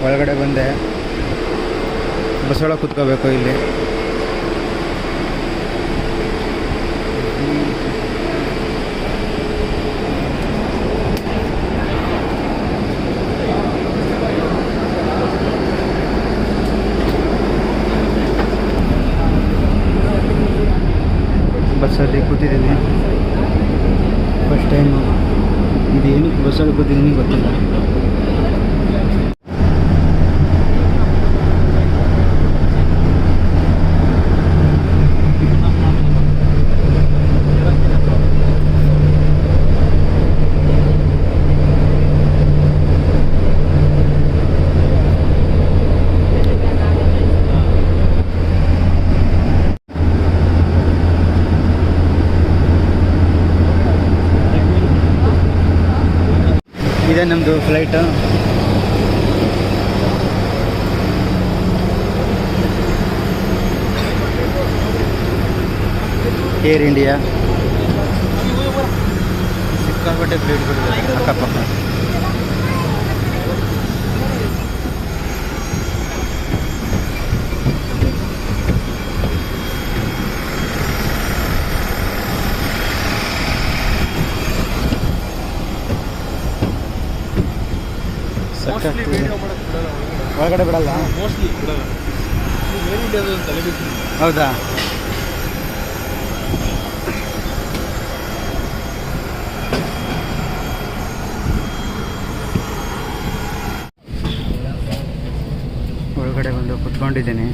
ಒಳಗಡೆ ಬಂದೆ. ಬಸ್ ಒಳಗೆ ಕೂತ್ಕೋಬೇಕು ಇಲ್ಲಿ. ಬಸ್ಸಲ್ಲಿ ಕೂತಿದ್ದೀನಿ ಫಸ್ಟ್ ಟೈಮು. ಇದೇನು ಬಸ್ಸಲ್ಲಿ ಕೂತಿದ್ದೀನಿ ಗೊತ್ತಿಲ್ಲ. ಇದೇ ನಮ್ಮದು ಫ್ಲೈಟು. Air India. ಸಿಕ್ಕಾಪಟ್ಟೆ ಫ್ಲೈಟ್ಗಳು ಅಕ್ಕಪಕ್ಕ. ಒಳಗಡೆ ಬಿಡಲ್ಲ, ಮೋಸ್ಟ್ಲಿ ಬಿಡಲ್ಲ. ಹೌದಾ? ಒಳಗಡೆ ಬಂದು ಕುತ್ಕೊಂಡಿದ್ದೀನಿ.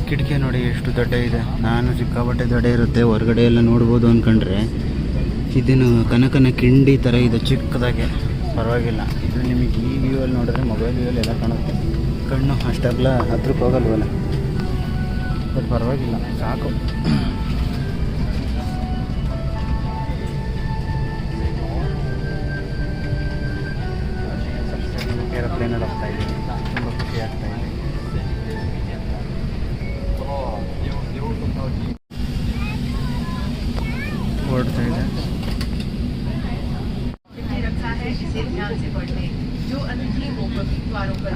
ಕಿಟಕಿ ನೋಡಿ ಎಷ್ಟು ದೊಡ್ಡ ಇದೆ. ನಾನು ಸಿಕ್ಕಾಪಟ್ಟೆ ದೊಡ್ಡ ಇರುತ್ತೆ, ಹೊರಗಡೆ ಎಲ್ಲ ನೋಡ್ಬೋದು ಅಂದ್ಕೊಂಡ್ರೆ ಇದನ್ನು ಕನಕನ ಕಿಂಡಿ ಥರ ಇದೆ ಚಿಕ್ಕದಾಗೆ. ಪರವಾಗಿಲ್ಲ. ಇದು ನಿಮಗೆ ಈ ವ್ಯೂವಲ್ಲಿ ನೋಡಿದ್ರೆ ಮೊಬೈಲ್ ವ್ಯೂವಲ್ಲಿ ಎಲ್ಲ ಕಾಣುತ್ತೆ. ಕಣ್ಣು ಅಷ್ಟಾಗಲ ಹತ್ರಕ್ಕೆ ಹೋಗಲ್ವಲ್ಲ, ಬಟ್ ಪರವಾಗಿಲ್ಲ, ಸಾಕು. ಏರೋಪ್ಲೇನಲ್ಲಿ ಹೋಗ್ತಾ ಇದ್ದೀನಿ, ತುಂಬ ಖುಷಿ ಆಗ್ತಾ ಇದೆ. ಓಡ್ತಾ ಇದೆ.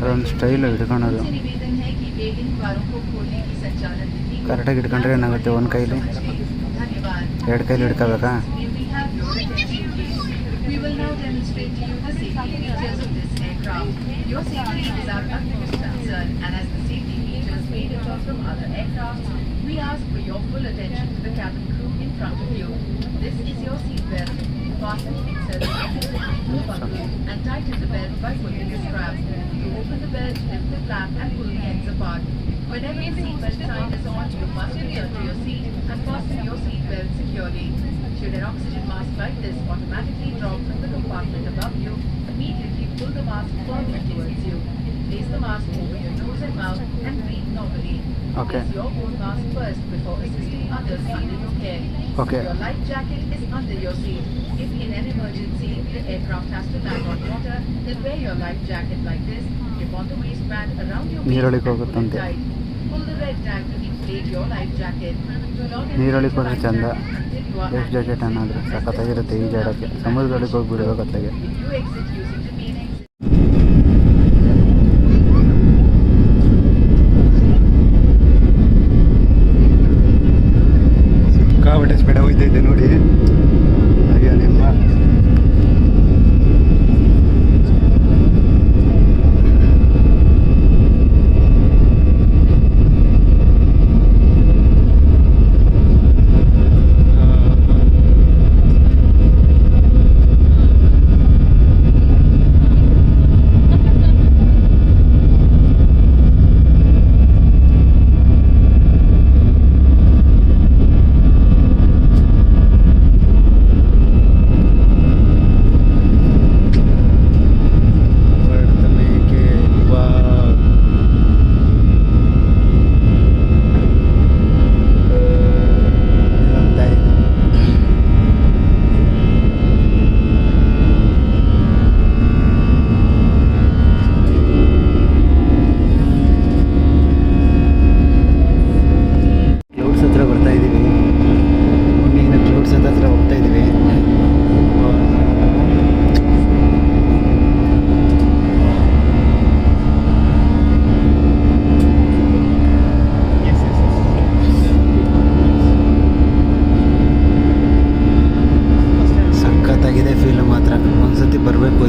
ಅದೊಂದು ಸ್ಟೈಲು ಹಿಡ್ಕೊಳೋದು. ಕರೆಕ್ಟಾಗಿ ಹಿಡ್ಕೊಂಡ್ರೆ ಏನಾಗುತ್ತೆ, ಒಂದು ಕೈಲಿ ಎರಡು ಕೈಲಿ ಹಿಡ್ಕೋಬೇಕಾ? We ask for your full attention to the cabin crew in front of you. This is your seat belt. Fasten fixes and tighten the belt by pulling the straps. To open the belt, lift the flap and pull the ends apart. Whenever the seatbelt sign is on, you must return to your seat and fasten your seatbelt securely. Should an oxygen mask like this automatically drop from the compartment above you, immediately pull the mask forward towards you. Place the mask over your nose and mouth and breathe normally. Okay. Place your own mask first before assisting others under your care. Okay. Your life jacket is under your seat. If in an emergency the aircraft has to land on water, then wear your life jacket like this. Grip on the waistband around your waist and pull it tight. Pull the red tag to inflate your life jacket. Do not ನೀರೊಳಗೆ ಹೋದ್ರೆ ಚಂದ. until you are life jacket ಅನ್ನೋದು ಸಖತ್ತಾಗಿರುತ್ತೆ ಈಜಾಡೋಕ್ಕೆ. ಸಮುದ್ರದೊಳಗೆ ಹೋಗ್ಬಿಡ್ಬೇಕು ಅತ್ಲಾಗೆ. If you exit using the main exit. ಸಿಕ್ಕಾಪಟ್ಟೆ ಸ್ಪೀಡ ಹೋಗ್ತೈತೆ ನೋಡಿ. ಅಯ್ಯೋ ನಿಮ್ಮ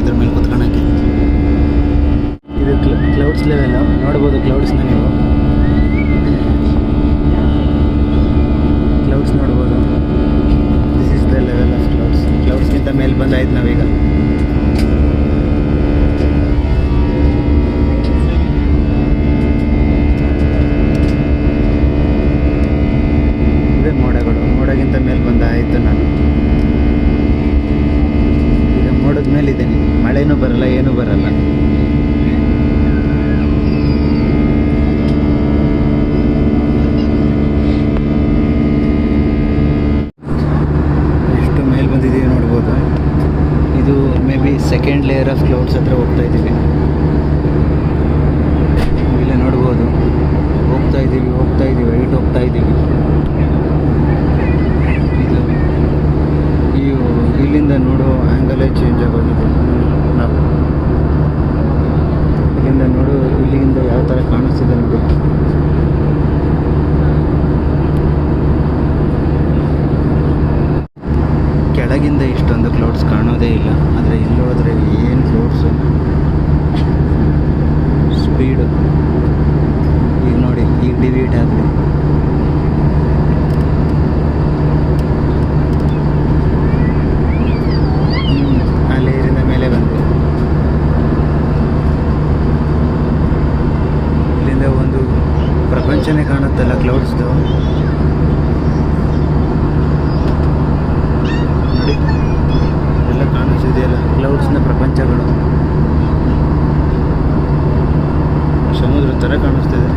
ಇದ್ರ ಮೇಲೆ ಕುತ್ಕೊಳಕ್ಕೆ. ಇದು ಕ್ಲೌಡ್ಸ್ ಲೆವೆಲ್ ನೋಡ್ಬೋದು. ಕ್ಲೌಡ್ಸ್ನ ನೀವು ಕ್ಲೌಡ್ಸ್ ನೋಡ್ಬೋದು. This is the level of clouds. ಕ್ಲೌಡ್ಸ್ಗಿಂತ ಮೇಲೆ ಬಂದಾಯ್ತು ನಾವೀಗ. ಇದೇ ಮೋಡಗಿಂತ ಮೇಲೆ ಬಂದಾಯಿತು ನಾನು. ಈಗ ಮೋಡದ ಮೇಲಿದ್ದೀನಿ. ಮಳೆನೂ ಬರಲ್ಲ, ಏನೂ ಬರಲ್ಲ. ಎಷ್ಟು ಮೇಲೆ ಬಂದಿದ್ದೀವಿ ನೋಡ್ಬೋದು. ಇದು may be second layer of clouds ಹತ್ರ ಹೋಗ್ತಾ ಇದ್ದೀವಿ. ಇಲ್ಲೇ ನೋಡ್ಬೋದು. ಹೋಗ್ತಾ ಇದ್ದೀವಿ ಹೈಟ್ ಹೋಗ್ತಾ ಇದ್ದೀವಿ. ಇಲ್ಲಿಂದ ನೋಡೋ ಆ್ಯಂಗಲೇ ಚೇಂಜ್ ಆಗೋಗಿದೆ. ನಾವು ಇಲ್ಲಿಂದ ನೋಡು, ಇಲ್ಲಿಂದ ಯಾವ ಥರ ಕಾಣಿಸ್ತಿದೆ ನೋಡಿ. ಕೆಳಗಿಂದ ಇಷ್ಟೊಂದು ಕ್ಲೌಡ್ಸ್ ಕಾಣೋದೇ ಇಲ್ಲ. ಆದರೆ ಇಲ್ಲಿ ಹೋದರೆ ಏನು ಕ್ಲೌಡ್ಸು, ಸ್ಪೀಡು. ಈಗ ನೋಡಿ, ಈಗ ಡಿವೀಟ್ ಆಗಲಿ. ಪ್ರಪಂಚನೇ ಕಾಣುತ್ತಲ್ಲ ಕ್ಲೌಡ್ಸ್ದು. ನೋಡಿ, ಎಲ್ಲ ಕಾಣಿಸ್ತಿದೆಯಲ್ಲ ಕ್ಲೌಡ್ಸ್ನ ಪ್ರಪಂಚಗಳು. ಸಮುದ್ರ ಥರ ಕಾಣಿಸ್ತಿದೆ.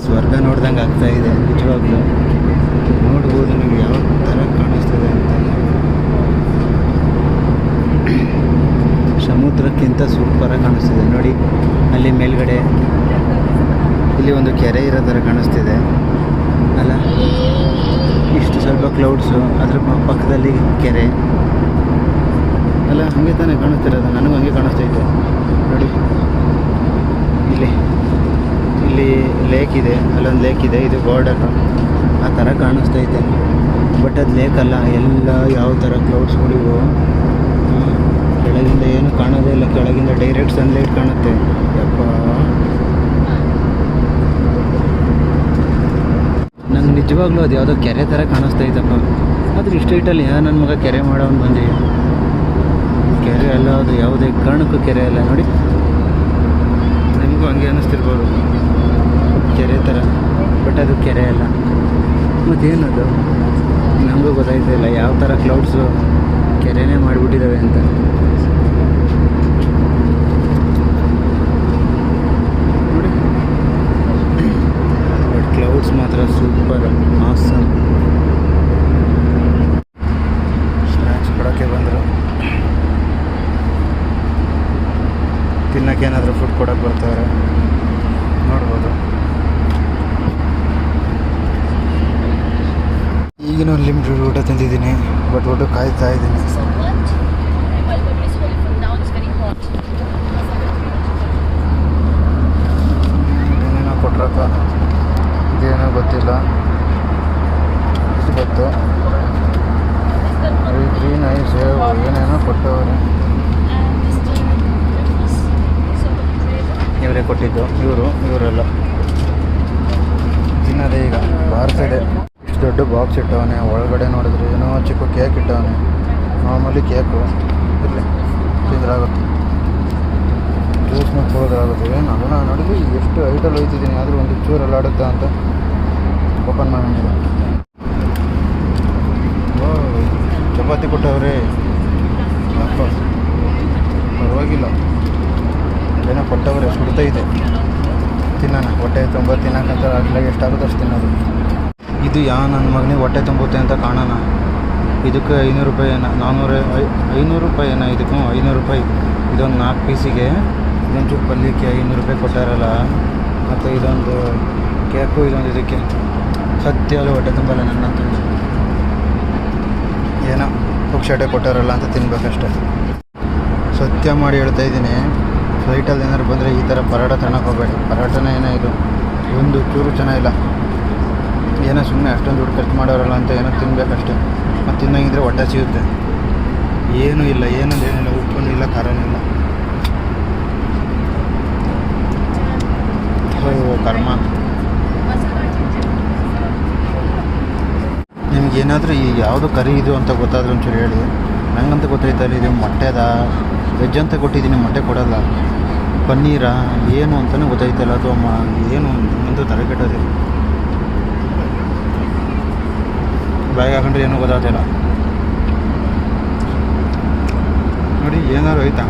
ಸ್ವರ್ಗ ನೋಡ್ದಂಗೆ ಆಗ್ತಾ ಇದೆ ನಿಜವಾಗ್ಲೂ. ನೋಡ್ಬೋದು ನೀವು ಯಾವ ಥರ ಕಾಣಿಸ್ತದೆ ಅಂತ. ಸಮುದ್ರಕ್ಕಿಂತ ಸೂಪರಾಗಿ ಕಾಣಿಸ್ತಿದೆ ನೋಡಿ. ಅಲ್ಲಿ ಮೇಲ್ಗಡೆ ಇಲ್ಲಿ ಒಂದು ಕೆರೆ ಇರೋ ಥರ ಕಾಣಿಸ್ತಿದೆ ಅಲ್ಲ. ಇಷ್ಟು ಸ್ವಲ್ಪ ಕ್ಲೌಡ್ಸು, ಅದ್ರ ಪಕ್ಕದಲ್ಲಿ ಕೆರೆ ಅಲ್ಲ. ಹಾಗೆ ತಾನೇ ಕಾಣಿಸ್ತಿರೋದು. ನನಗೂ ಹಂಗೆ ಕಾಣಿಸ್ತೈತೆ ನೋಡಿ. ಇಲ್ಲಿ ಲೇಕ್ ಇದೆ, ಅಲ್ಲೊಂದು ಲೇಕ್ ಇದೆ. ಇದು ಬಾರ್ಡರ್ ಆ ಥರ ಕಾಣಿಸ್ತೈತೆ. ಬಟ್ ಅದು ಲೇಕ್ ಅಲ್ಲ. ಎಲ್ಲ ಯಾವ ಥರ ಕ್ಲೌಡ್ಸ್ಗಳಿವು. ಕೆಳಗಿಂದ ಏನು ಕಾಣೋದೇ ಇಲ್ಲ. ಕೆಳಗಿಂದ ಡೈರೆಕ್ಟ್ ಸನ್ಲೈಟ್ ಕಾಣುತ್ತೆ. ಯಪ್ಪ, ನಂಗೆ ನಿಜವಾಗ್ಲೂ ಅದು ಯಾವುದೋ ಕೆರೆ ಥರ ಕಾಣಿಸ್ತೈತಪ್ಪ. ಆದ್ರೆ ಇಷ್ಟು ಹೈಟಲ್ಲಿ ನನ್ನ ಮಗ ಕೆರೆ ಮಾಡೋನು ಬಂದು. ಕೆರೆ ಅಲ್ಲ ಅದು, ಯಾವುದೇ ಕಾರಣಕ್ಕೂ ಕೆರೆ ಅಲ್ಲ ನೋಡಿ. ನಿಮಗೂ ಹಂಗೆ ಅನ್ನಿಸ್ತಿರ್ಬೋದು ಕೆರೆ ಥರ, ಬಟ್ ಅದು ಕೆರೆ ಅಲ್ಲ. ಮತ್ತೇನದು ನಮಗೂ ಗೊತ್ತಾಯ್ತಾ ಇಲ್ಲ ಯಾವ ಥರ ಕ್ಲೌಡ್ಸು ಕೆರೆನೇ ಮಾಡಿಬಿಟ್ಟಿದ್ದಾವೆ ಅಂತ. ನೋಡಿ, ಬಟ್ ಕ್ಲೌಡ್ಸ್ ಮಾತ್ರ ಸೂಪರ್ ಆಸಮ್. ಸ್ನ್ಯಾಕ್ಸ್ ಕೊಡೋಕ್ಕೆ ಬಂದರು. ತಿನ್ನೋಕ್ಕೆ ಏನಾದರೂ ಫುಡ್ ಕೊಡೋಕ್ಕೆ ಬರ್ತಾರೆ ನೋಡ್ಬೋದು. ಈಗಿನ ಒಂದು ಲಿಮಿಟೆಡ್ ಊಟ ತಿಂದಿದ್ದೀನಿ, ಬಟ್ ಊಟ ಕಾಯ್ತಾ ಇದ್ದೀನಿ. ಏನೇನೋ ಕೊಟ್ರಪ್ಪ, ಇದೇನೋ ಗೊತ್ತಿಲ್ಲ. ಗೊತ್ತು ಗ್ರೀನ್ ಐಸ್ ಏನೇನೋ ಕೊಟ್ಟವ್ರೆ. ಇವರೇ ಕೊಟ್ಟಿದ್ದು, ಇವರೆಲ್ಲ ತಿನ್ನೋದೇ. ಈಗ ಬಾರ್ಸಡೆ ಇಷ್ಟು ದೊಡ್ಡ ಬಾಕ್ಸ್ ಇಟ್ಟವನೆ. ಒಳಗಡೆ ನೋಡಿದ್ರೆ ಏನೋ ಚಿಕ್ಕ ಕೇಕ್ ಇಟ್ಟವನೆ. ಮಾಮೂಲಿ ಕೇಕು ಇರಲಿ, ತಿಂದ್ರಾಗುತ್ತೆ. ಜ್ಯೂಸ್ ಮಾಡ್ಕೊಳ್ಳೋದಾಗುತ್ತೆ. ಏನು ಅದನ್ನು ನೋಡಿದ್ವಿ ಎಷ್ಟು ಹೈಟಲ್ಲಿ ಹೋಯ್ತಿದ್ದೀನಿ. ಆದರೂ ಒಂದು ಚೂರಲ್ಲಿ ಆಡುತ್ತಾ ಅಂತ ಓಪನ್ ಮಾಡಿದೆ. ಚಪಾತಿ ಕೊಟ್ಟವ್ರೆ. ಅಪ್ಪ ಪರವಾಗಿಲ್ಲ, ಏನೋ ಕೊಟ್ಟವ್ರೆ. ಸುಡ್ತೈತೆ. ತಿನ್ನೋಣ, ಹೊಟ್ಟೆ ತುಂಬ ತಿನ್ನೋಕ್ಕಂತ ಅಟ್ಲಾಗಿ ಎಷ್ಟಾಗುತ್ತೆ ಅಷ್ಟು ತಿನ್ನೋದು. ಇದು ನನ್ನ ಮಗನಿಗೆ ಹೊಟ್ಟೆ ತುಂಬುತ್ತೆ ಅಂತ ಕಾಣೋಣ. ಇದಕ್ಕೆ 500 ರೂಪಾಯಿ, 500 ರೂಪಾಯಿ ಏನೋ. ಇದಕ್ಕೂ 500 ರೂಪಾಯಿ. ಇದೊಂದು 4 ಪೀಸಿಗೆ ಇದೊಂಚೂರು ಪಲ್ಯಕ್ಕೆ 500 ರೂಪಾಯಿ ಕೊಟ್ಟಾರಲ್ಲ. ಮತ್ತು ಇದೊಂದು ಕೇಕು, ಇದೊಂದು ಇದಕ್ಕೆ ಸತ್ಯಲ್ಲೂ ಹೊಟ್ಟೆ ತುಂಬಲ್ಲ ನನ್ನಂತೂ. ಏನೋ ಪುಕ್ಷಟೆ ಕೊಟ್ಟಾರಲ್ಲ ಅಂತ ತಿನ್ಬೇಕಷ್ಟೆ. ಸತ್ಯ ಮಾಡಿ ಹೇಳ್ತಾ ಇದ್ದೀನಿ, ಫ್ಲೈಟಲ್ಲಿ ಏನಾದ್ರು ಬಂದರೆ ಈ ಥರ ಪರೋಟ ತಗೊಳಕ್ಕೆ ಹೋಗಬೇಡಿ. ಪರೋಟನೇ ಏನೋ ಇದು ಒಂದು ಚೂರು ಚೆನ್ನಾಗಿಲ್ಲ. ಏನೋ ಸುಮ್ಮನೆ ಅಷ್ಟೊಂದು ದುಡ್ಡು ಖರ್ಚು ಮಾಡೋರಲ್ಲ ಅಂತ ಏನೋ ತಿನ್ಬೇಕಷ್ಟೆ. ಮತ್ತು ತಿನ್ನಂಗಿದ್ರೆ ಹೊಟ್ಟೆ ಸಿಗುತ್ತೆ. ಏನೂ ಇಲ್ಲ, ಏನಿಲ್ಲ, ಉಪ್ಪೂ ಇಲ್ಲ, ಖಾರನೂ ಇಲ್ಲ. ಕರ್ಮ. ನಿಮಗೇನಾದರೂ ಈ ಯಾವುದು ಕರಿ ಇದು ಅಂತ ಗೊತ್ತಾದರೂ ಒಂಚೂರು ಹೇಳಿ. ನಂಗಂತ ಗೊತ್ತಾಯ್ತಲ್ಲ, ಇದು ಮೊಟ್ಟೆದ ವೆಜ್ ಅಂತ ಕೊಟ್ಟಿದ್ದೀನಿ, ಮೊಟ್ಟೆ ಕೊಡಲ್ಲ. ಪನ್ನೀರಾ ಏನು ಅಂತಲೂ ಗೊತ್ತಾಯ್ತಲ್ಲ, ಅಥವಾ ಏನು ಅಂತ ತಲೆ ಕೆಟ್ಟೋದಿಲ್ಲ. ಬಾಯಿಗೆ ಹಾಕೊಂಡ್ರೆ ಏನೂ ಗೊತ್ತಾಗ್ತಿಲ್ಲ ನೋಡಿ. ಏನಾದ್ರು ಆಯ್ತಾ?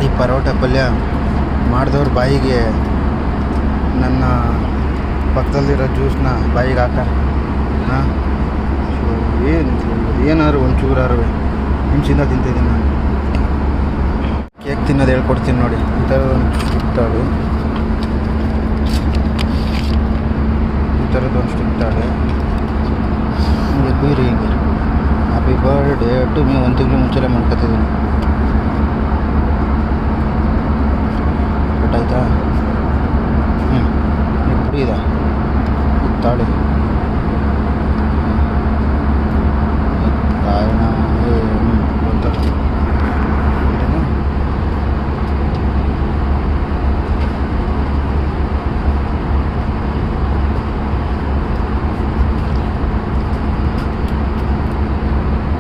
ಈ ಪರೋಟ ಪಲ್ಯ ಮಾಡಿದವ್ರ ಬಾಯಿಗೆ ನನ್ನ ಪಕ್ಕದಲ್ಲಿರೋ ಜ್ಯೂಸ್ನ ಬಾಯಿಗೆ ಹಾಕ. ಹಾಂ, ಏನಾದ್ರು ಒಂಚೂರಾರು ಹಿಂಸಿಂದ ತಿಂತಿದ್ದೀನಿ ನಾನು. ಕೇಕ್ ತಿನ್ನೋದು ಹೇಳ್ಕೊಡ್ತೀನಿ ನೋಡಿ. ಈ ಥರದ್ದು ಒಂದು ಸ್ಟಿಕ್ ತಾಳು, ಈ ಥರದ್ದು ಒಂದು ಸ್ಟಿಕ್ ತಾಳು. ಹಿಂಗೆ ಕುಯ್ರಿ. ಹಿಂಗೆ ಹ್ಯಾಪಿ ಬರ್ಡೇ ಟು ಮೀ 1 ತಿಂಗಳು ಮುಂಚೆಲೆ ಮಾಡ್ಕೊತಿದ್ದೀನಿ. ಗೊತ್ತಾಯ್ತಾ? ಈಗ ಪುಡಿ ಇದೆ, ಇದು ತಾಳಿ ಕಾರಣ ಗೊತ್ತಾಗ್ತದೆ.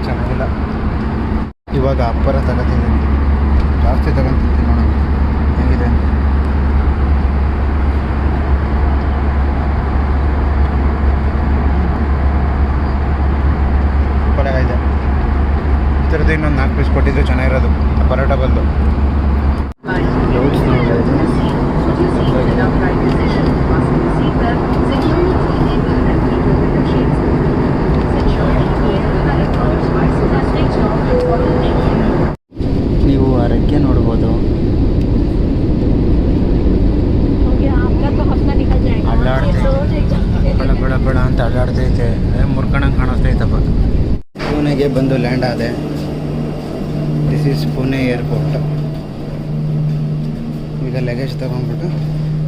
ಚೆನ್ನಾಗಿಲ್ಲ. ಇವಾಗ ಅಪ್ಪರ ತಗೋತಿದ್ದೀನಿ, ಜಾಸ್ತಿ ತಗೊಂತಿದ್ದೀನಿ. ನೋಡೋಣ ಹೆಂಗಿದೆ. ಇದೆ ಈ ಥರದ್ದು ಇನ್ನೊಂದು 4 ಪೀಸ್ ಕೊಟ್ಟಿದ್ರೆ ಚೆನ್ನಾಗಿರೋದು ಪರೋಟ ಬದಲು. ನೀವು ಆ ರೆಕ್ಕೆ ನೋಡ್ಬೋದು, ಅಡ್ಡಾಡ್ತೈತೆ, ಬೆಳ ಬೆಳ ಅಂತ ಅಡ್ಡಾಡ್ತೈತೆ. ಮುರ್ಕಣಂಗೆ ಕಾಣಿಸ್ತೈತಪ್ಪ. ಪುಣೆಗೆ ಬಂದು ಲ್ಯಾಂಡ್ ಆದೆ. This is Pune airport. ಈಗ ಲಗೇಜ್ ತೊಗೊಂಡ್ಬಿಟ್ಟು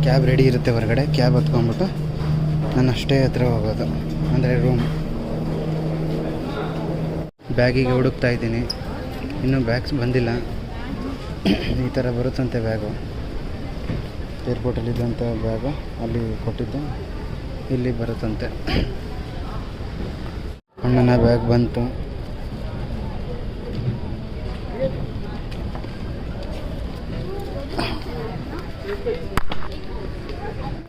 ಕ್ಯಾಬ್ ರೆಡಿ ಇರುತ್ತೆ ಹೊರಗಡೆ, ಕ್ಯಾಬ್ ಹತ್ಕೊಂಡ್ಬಿಟ್ಟು ನಾನು ಅಷ್ಟೇ ಹತ್ರ ಹೋಗೋದು, ಅಂದರೆ ರೂಮ್. ಬ್ಯಾಗಿಗೆ ಹುಡುಕ್ತಾ ಇದ್ದೀನಿ, ಇನ್ನೂ ಬ್ಯಾಗ್ಸ್ ಬಂದಿಲ್ಲ. ಈ ಥರ ಬರುತ್ತಂತೆ ಬ್ಯಾಗು. ಏರ್ಪೋರ್ಟಲ್ಲಿದ್ದಂಥ ಬ್ಯಾಗು ಅಲ್ಲಿ ಕೊಟ್ಟಿದ್ದು ಇಲ್ಲಿ ಬರುತ್ತಂತೆ. ಅಣ್ಣನ ಬ್ಯಾಗ್ ಬಂತು.